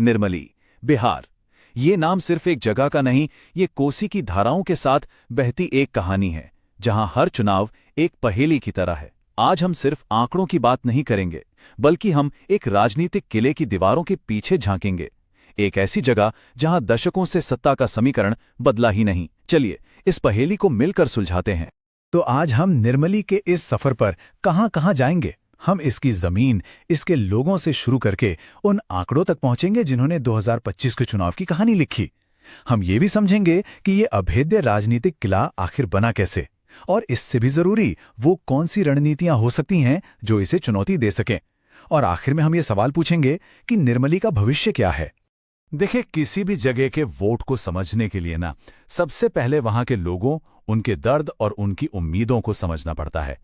निर्मली, बिहार। ये नाम सिर्फ एक जगह का नहीं, ये कोसी की धाराओं के साथ बहती एक कहानी है, जहां हर चुनाव एक पहेली की तरह है। आज हम सिर्फ आंकड़ों की बात नहीं करेंगे, बल्कि हम एक राजनीतिक किले की दीवारों के पीछे झांकेंगे। एक ऐसी जगह जहां दशकों से सत्ता का समीकरण बदला ही नहीं। चलिए इस पहेली को मिलकर सुलझाते हैं। तो आज हम निर्मली के इस सफर पर कहां-कहां जाएंगे। हम इसकी जमीन, इसके लोगों से शुरू करके उन आंकड़ों तक पहुंचेंगे जिन्होंने 2025 के चुनाव की कहानी लिखी। हम ये भी समझेंगे कि ये अभेद्य राजनीतिक किला आखिर बना कैसे, और इससे भी जरूरी वो कौन सी रणनीतियां हो सकती हैं जो इसे चुनौती दे सकें। और आखिर में हम ये सवाल पूछेंगे कि निर्मली का भविष्य क्या है। देखिए, किसी भी जगह के वोट को समझने के लिए ना, सबसे पहले वहां के लोगों, उनके दर्द और उनकी उम्मीदों को समझना पड़ता है।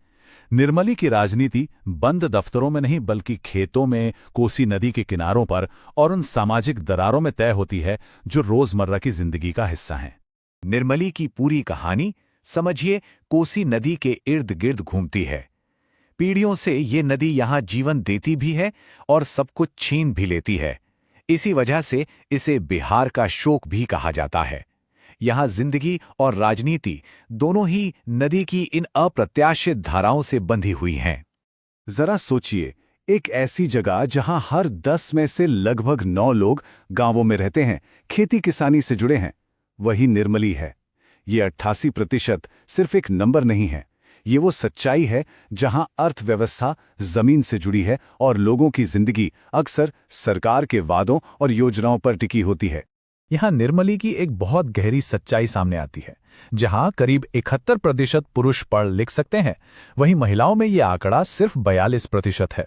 निर्मली की राजनीति बंद दफ्तरों में नहीं, बल्कि खेतों में, कोसी नदी के किनारों पर और उन सामाजिक दरारों में तय होती है जो रोजमर्रा की जिंदगी का हिस्सा हैं। निर्मली की पूरी कहानी समझिए कोसी नदी के इर्द गिर्द घूमती है। पीढ़ियों से ये नदी यहां जीवन देती भी है और सब कुछ छीन भी लेती है। इसी वजह से इसे बिहार का शोक भी कहा जाता है। यहां जिंदगी और राजनीति दोनों ही नदी की इन अप्रत्याशित धाराओं से बंधी हुई हैं। जरा सोचिए, एक ऐसी जगह जहां हर 10 में से लगभग 9 लोग गांवों में रहते हैं, खेती किसानी से जुड़े हैं। वही निर्मली है। ये 88% सिर्फ एक नंबर नहीं है, ये वो सच्चाई है जहां अर्थव्यवस्था जमीन से जुड़ी है और लोगों की जिंदगी अक्सर सरकार के वादों और योजनाओं पर टिकी होती है। यहां निर्मली की एक बहुत गहरी सच्चाई सामने आती है। जहां करीब 71% पुरुष पढ़ लिख सकते हैं, वहीं महिलाओं में यह आंकड़ा सिर्फ 42% है।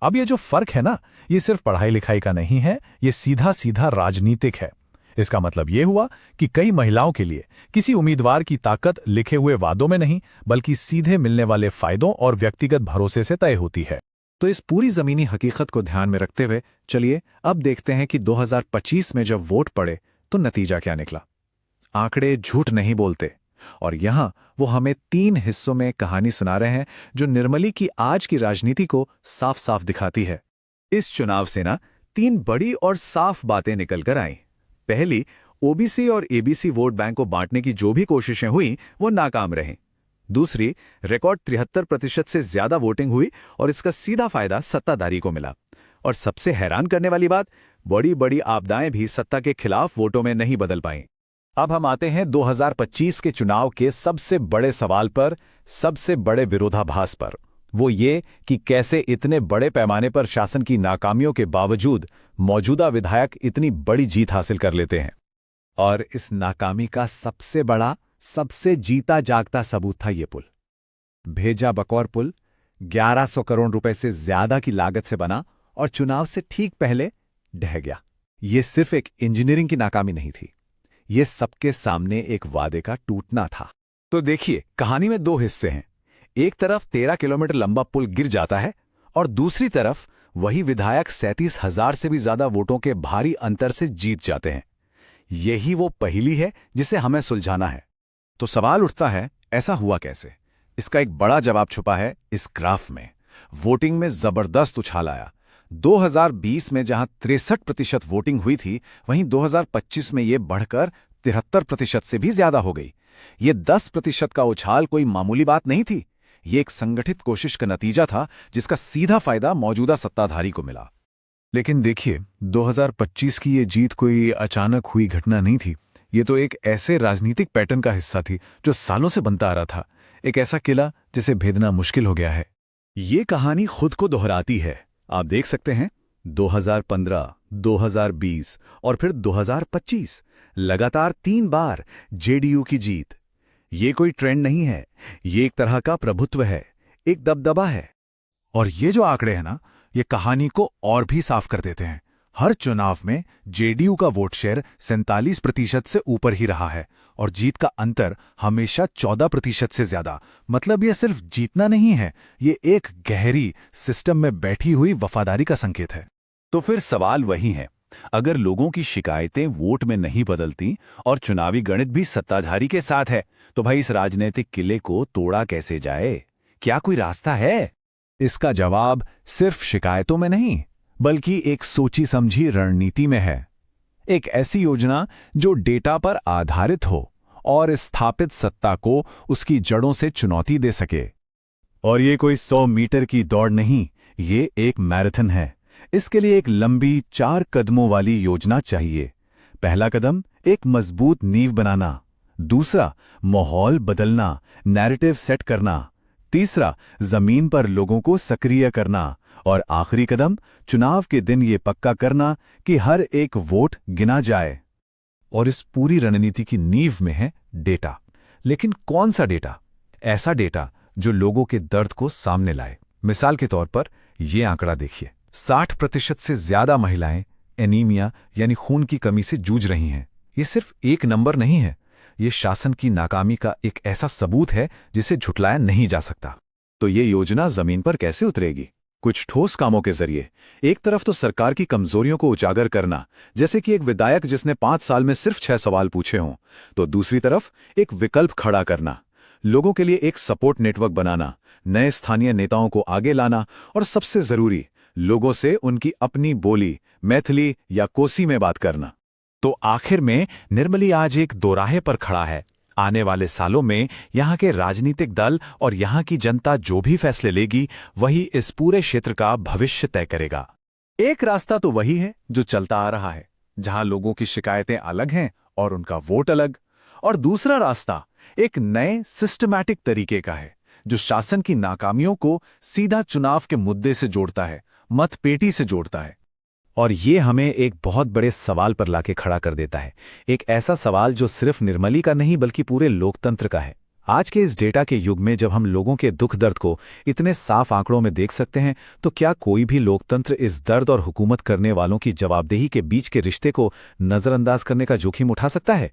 अब ये जो फर्क है ना, ये सिर्फ पढ़ाई लिखाई का नहीं है, ये सीधा सीधा राजनीतिक है। इसका मतलब ये हुआ कि कई महिलाओं के लिए किसी उम्मीदवार की ताकत लिखे हुए वादों में नहीं, बल्कि सीधे मिलने वाले फायदों और व्यक्तिगत भरोसे से तय होती है। तो इस पूरी जमीनी हकीकत को ध्यान में रखते हुए चलिए अब देखते हैं कि 2025 में जब वोट पड़े तो नतीजा क्या निकला। आंकड़े झूठ नहीं बोलते, और यहां वो हमें 3 हिस्सों में कहानी सुना रहे हैं जो निर्मली की आज की राजनीति को साफ साफ दिखाती है। इस चुनाव से ना 3 बड़ी और साफ बातें निकल कर आईं। पहली, ओबीसी और एबीसी वोट बैंक को बांटने की जो भी कोशिशें हुई वो नाकाम रहीं। दूसरी, रिकॉर्ड 73% से ज्यादा वोटिंग हुई और इसका सीधा फायदा सत्ताधारी को मिला। और सबसे हैरान करने वाली बात, बड़ी बड़ी आपदाएं भी सत्ता के खिलाफ वोटों में नहीं बदल पाईं। अब हम आते हैं 2025 के चुनाव के सबसे बड़े सवाल पर, सबसे बड़े विरोधाभास पर। वो ये कि कैसे इतने बड़े पैमाने पर शासन की नाकामियों के बावजूद मौजूदा विधायक इतनी बड़ी जीत हासिल कर लेते हैं। और इस नाकामी का सबसे बड़ा, सबसे जीता जागता सबूत था ये पुल। भेजा बकौर पुल 1100 करोड़ रुपए से ज्यादा की लागत से बना और चुनाव से ठीक पहले ढह गया। ये सिर्फ एक इंजीनियरिंग की नाकामी नहीं थी, ये सबके सामने एक वादे का टूटना था। तो देखिए, कहानी में 2 हिस्से हैं। एक तरफ 13 किलोमीटर लंबा पुल गिर जाता है और दूसरी तरफ वही विधायक 37,000 से भी ज्यादा वोटों के भारी अंतर से जीत जाते हैं। यही वो पहेली है जिसे हमें सुलझाना है। तो सवाल उठता है, ऐसा हुआ कैसे? इसका एक बड़ा जवाब छुपा है इस ग्राफ में। वोटिंग में जबरदस्त उछाल आया। 2020 में जहां 63% वोटिंग हुई थी, वहीं 2025 में ये बढ़कर 73% से भी ज्यादा हो गई। ये 10% का उछाल कोई मामूली बात नहीं थी। ये एक संगठित कोशिश का नतीजा था जिसका सीधा फायदा मौजूदा सत्ताधारी को मिला। लेकिन देखिए, 2025 की ये जीत कोई अचानक हुई घटना नहीं थी। ये तो एक ऐसे राजनीतिक पैटर्न का हिस्सा थी जो सालों से बनता आ रहा था। एक ऐसा किला जिसे भेदना मुश्किल हो गया है। ये कहानी खुद को दोहराती है। आप देख सकते हैं, 2015, 2020 और फिर 2025, लगातार 3 बार जेडीयू की जीत। ये कोई ट्रेंड नहीं है, ये एक तरह का प्रभुत्व है, एक दबदबा है। और ये जो आंकड़े हैं ना, ये कहानी को और भी साफ कर देते हैं। हर चुनाव में जेडीयू का वोट शेयर 47% से ऊपर ही रहा है और जीत का अंतर हमेशा 14% से ज्यादा। मतलब ये सिर्फ जीतना नहीं है, ये एक गहरी सिस्टम में बैठी हुई वफादारी का संकेत है। तो फिर सवाल वही है, अगर लोगों की शिकायतें वोट में नहीं बदलती और चुनावी गणित भी सत्ताधारी के साथ है, तो भाई इस राजनीतिक किले को तोड़ा कैसे जाए? क्या कोई रास्ता है? इसका जवाब सिर्फ शिकायतों में नहीं, बल्कि एक सोची समझी रणनीति में है। एक ऐसी योजना जो डेटा पर आधारित हो और स्थापित सत्ता को उसकी जड़ों से चुनौती दे सके। और ये कोई 100 मीटर की दौड़ नहीं, ये एक मैराथन है। इसके लिए एक लंबी 4 कदमों वाली योजना चाहिए। पहला कदम, एक मजबूत नींव बनाना। दूसरा, माहौल बदलना, नैरेटिव सेट करना। तीसरा, जमीन पर लोगों को सक्रिय करना। और आखिरी कदम, चुनाव के दिन ये पक्का करना कि हर एक वोट गिना जाए। और इस पूरी रणनीति की नींव में है डेटा। लेकिन कौन सा डेटा? ऐसा डेटा जो लोगों के दर्द को सामने लाए। मिसाल के तौर पर ये आंकड़ा देखिए, 60% से ज्यादा महिलाएं एनीमिया यानी खून की कमी से जूझ रही हैं। ये सिर्फ एक नंबर नहीं है, ये शासन की नाकामी का एक ऐसा सबूत है जिसे झुटलाया नहीं जा सकता। तो ये योजना जमीन पर कैसे उतरेगी? कुछ ठोस कामों के जरिए। एक तरफ तो सरकार की कमजोरियों को उजागर करना, जैसे कि एक विधायक जिसने 5 साल में सिर्फ 6 सवाल पूछे हों, तो दूसरी तरफ एक विकल्प खड़ा करना, लोगों के लिए एक सपोर्ट नेटवर्क बनाना, नए स्थानीय नेताओं को आगे लाना और सबसे जरूरी, लोगों से उनकी अपनी बोली मैथिली या कोसी में बात करना। तो आखिर में निर्मली आज एक दोराहे पर खड़ा है। आने वाले सालों में यहाँ के राजनीतिक दल और यहाँ की जनता जो भी फैसले लेगी, वही इस पूरे क्षेत्र का भविष्य तय करेगा। एक रास्ता तो वही है जो चलता आ रहा है, जहां लोगों की शिकायतें अलग हैं और उनका वोट अलग। और दूसरा रास्ता एक नए सिस्टमैटिक तरीके का है, जो शासन की नाकामियों को सीधा चुनाव के मुद्दे से जोड़ता है, मतपेटी से जोड़ता है। और ये हमें एक बहुत बड़े सवाल पर लाके खड़ा कर देता है। एक ऐसा सवाल जो सिर्फ निर्मली का नहीं बल्कि पूरे लोकतंत्र का है। आज के इस डेटा के युग में जब हम लोगों के दुख दर्द को इतने साफ आंकड़ों में देख सकते हैं, तो क्या कोई भी लोकतंत्र इस दर्द और हुकूमत करने वालों की जवाबदेही के बीच के रिश्ते को नजरअंदाज करने का जोखिम उठा सकता है?